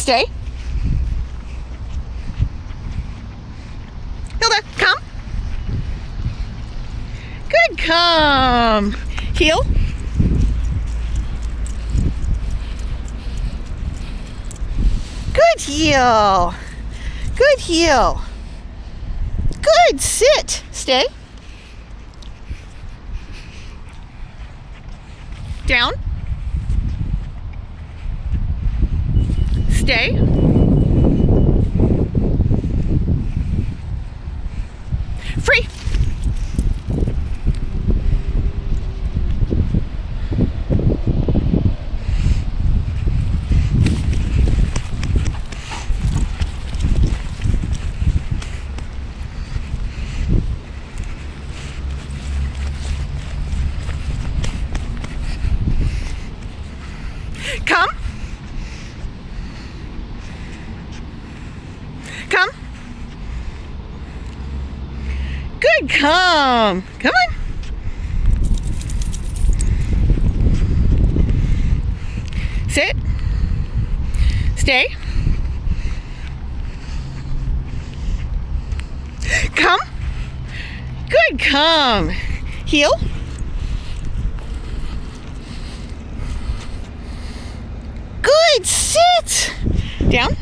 Stay. Hilda, come. Good, come. Heel. Good heel. Good heel. Good, sit. Stay. Down. Stay. Free. Come. Come. Good, come. Come on. Sit. Stay. Come. Good, come. Heel. Good, sit. Down.